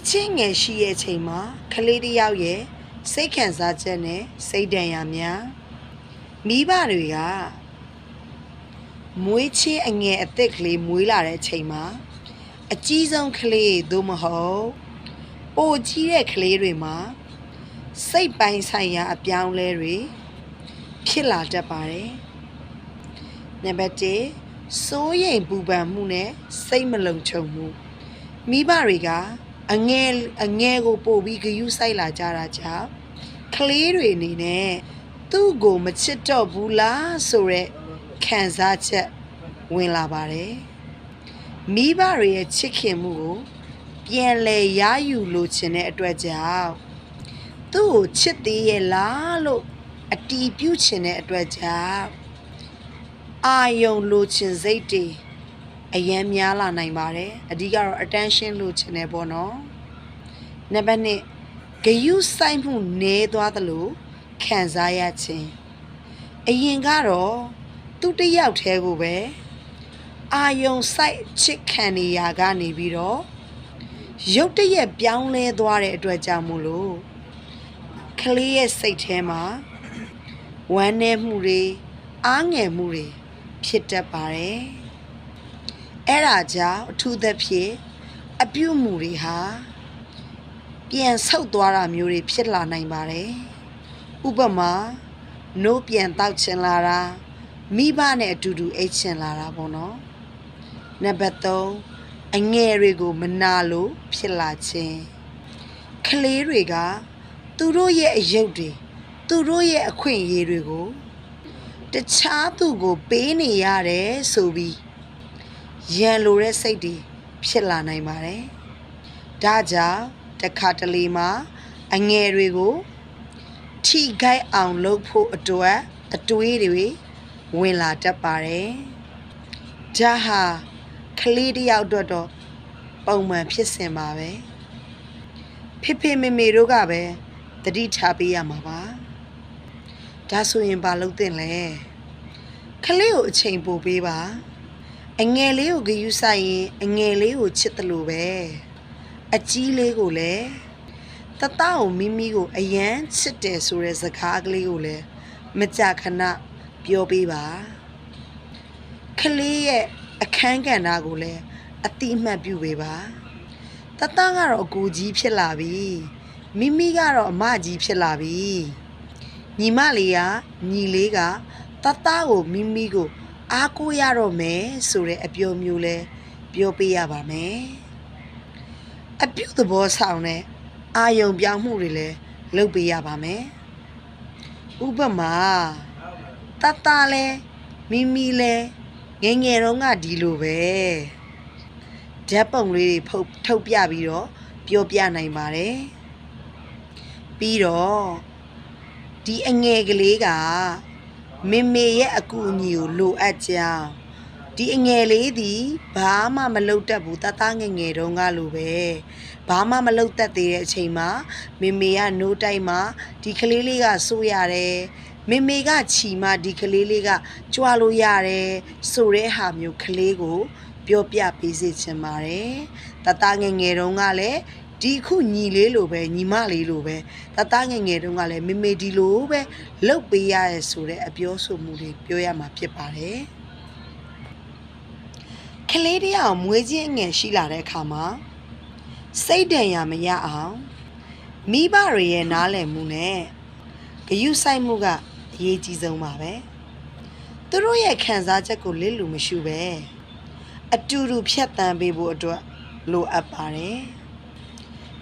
ချင်းငယ်ရှိရဲ့ချိန်မှာကလေးတစ်ယောက်ရဲ့စိတ်ခံစားချက်နဲ့စိတ်ဒဏ်ရာများမိဘတွေကမွေးချင်းအငယ်အသက်ကလေးမွေးလာတဲ့ချိန်မှာအကြီးဆုံးကလေးသို့မဟုတ်ပိုကြီးတဲ့ကလေးတွေမှာစိတ်ပိုင်းဆိုင်ရာအပြောင်းလဲတွေဖြစ်လာတတ်ပါတယ်။နံပါတ်1စိုးရိမ်ပူပန်မှုနဲ့စိတ်မလုံခြုံမှုမိဘတွေကအငယ်ကိုပို့ပြီးဂရုစိုက်လာကြတာကြောင့်ကလေးတွေအနေနဲ့သူ့ကိုမချစ်တော့ဘူးလားဆိုရက်ခံစားချက်ဝင်လာပါတယ်မိဘတွေရဲ့ချစ်ခင်မှုကိုပြန်လည်ရယူလိုချင်တဲ့အတွက်ကြောင့်သူ့ကိုချစ်သေးရဲ့လားလို့အတီးပြုတ်ချင်တဲ့အတွက်ကြောင့်အာယုံလိုချင်စိတ်တွေအယံများလာနိုင်ပါတယ်အဓိကတော့ attention လိုချင်တယ်ပေါ့နော်နံပါတ်2ဂရုစိုက်မှုနည်းသွားသလိုခံစားရခြင်းအရင်ကတော့သူ့တယောက်တည်းကိုပဲအာယုံစိုက်ချစ်ခံနေရကနေပြီးတော့ရုတ်တရက်ပြောင်းလဲသွားတဲ့အတွက်ကြောင့်မို့လို့ကလေးရဲ့စိတ်ထဲမှာဝမ်းနည်းမှုတွေအားငယ်မှုတွေဖြစ်တတ်ပါတယ်အဲ့ဒါကြောင့်အထူးသဖြင့်အပြုအမူတွေဟာပြန်ဆုတ်သွားတာမျိုးတွေဖြစ်လာနိုင်ပါတယ်ဥပမာနိုးပြန်တောက်ချင်လာတာမိဘနဲ့အတူတူအိတ်ချင်လာတာပေါ့နော်နံပါတ်3အငယ်တွေကိုမနာလို့ဖြစ်လာခြင်းကလေးတွေကသူတို့ရဲ့အယုတ်တွေသူတို့ရဲ့အခွင့်အရေးတွေကိုတခြားသူကိုပေးနေရတယ်ဆိုပြီးရန်လိုတဲ့စိတ်တွေဖြစ်လာနိုင်ပါတယ်ဒါကြောင့်တခါတလေမှာအငယ်တွေကိုထိခိုက်အောင်လုပ်ဖို့အတွက်အတွေးတွေဝင်လာတတ်ပါတယ်ဒါဟာကလေးတစ်ယောက်အတွက်တော့ပုံမှန်ဖြစ်စဉ်ပါပဲဖေမေမေတို့ကပဲတတိထားပေးရမှာပါဒါဆိုရင်ဘာလုပ်သင့်လဲကလေးကိုအချိန်ပို့ပေးပါအငယ်လေးကိုဂရုစိုက်ရင်အငယ်လေးကိုချစ်တယ်လို့ပဲအကြီးလေးကိုလည်းတတကိုမိမိကိုအယမ်းချစ်တယ်ဆိုတဲ့စကားကလေးကိုလည်းမကြာခဏပြောပေးပါကလေးရဲ့အခန်းကဏ္ဍကိုလည်းအတိအမှတ်ပြုပေးပါတတကတော့အကိုကြီးဖြစ်လာပြီမိမိကတော့အမကြီးဖြစ်လာပြီညီမလေးကညီလေးကတတကိုမိမိကိုအားကိုးရတော့မယ်ဆိုတဲ့အပြောမျိုးလဲပြောပေးရပါမယ်အပြုသဘောဆောင်တဲ့အာယုံပြောင်းမှုတွေလည်းလုပ်ပေးရပါမယ်ဥပမာတတလဲမိမိလဲငယ်ငယ်တော့ကဒီလိုပဲဓာတ်ပုံလေးတွေထုတ်ပြပြီးတော့ပြောပြနိုင်ပါတယ်ပြီးတော့ဒီအငယ်ကလေးကမေမေရဲ့အကူအညီကိုလိုအပ်ကြောင်းဒီအငယ်လေးသည်ဘာမှမလုပ်တတ်ဘူးတသားငယ်ငယ်တုန်းကလိုပဲဘာမှမလုပ်တတ်သေးတဲ့အချိန်မှာမေမေကနိုးတိုက်မှာဒီကလေးလေးကစိုးရတယ်မေမေကချီမှဒီကလေးလေးကကြွားလို့ရတယ်ဆိုတဲ့ဟာမျိုးကလေးကိုပြောပြပေးစေချင်ပါတယ်တသားငယ်ငယ်တုန်းကလည်းဒီခုညီလေးလိုပဲညီမလေးလိုပဲတသားငယ်ငယ်တုန်းကလည်းမေမေဒီလိုပဲလှုပ်ပေးရရဲဆိုတဲ့အပြောဆိုမှုတွေပြောရမှာဖြစ်ပါတယ်ကလေးတယောက်မွေးခြင်းအငယ်ရှိလာတဲ့အခါမှာစိတ်ဒဏ်ရာမရအောင်မိဘတွေရဲ့နားလည်မှုနဲ့ဂရုစိုက်မှုကအရေးကြီးဆုံးပါပဲသူတို့ရဲ့ခံစားချက်ကိုလစ်လူမရှိပဲအတူတူဖြတ်တန်းပေးဖို့အတွက်လိုအပ်ပါတယ်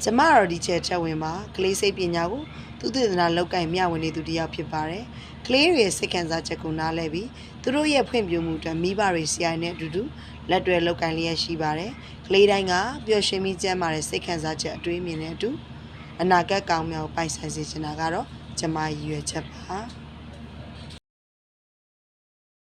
ကျမတို့ဒီချက်ဝင်မှာကလေးစိတ်ပညာကိုသူသေသနာလောက်ကင်မျှဝေနေသူတယောက်ဖြစ်ပါတယ်ကလေးတွေရဲ့စိတ်ခံစားချက်ကိုနားလည်ပြီးသူတို့ရဲ့ဖွံ့ဖြိုးမှုအတွက်မိဘတွေဆရာနဲ့အတူတူလက်တွဲလောက်ကင်လျက်ရှိပါတယ်ကလေးတိုင်းကပျော်ရွှင်ပြီးကျန်းမာတဲ့စိတ်ခံစားချက်အတွေးမြင်တဲ့အတူအနာဂတ်ကောင်းမြောက်ပိုင်ဆိုင်စေချင်တာကတော့ကျမရည်ရွယ်ချက်ပါ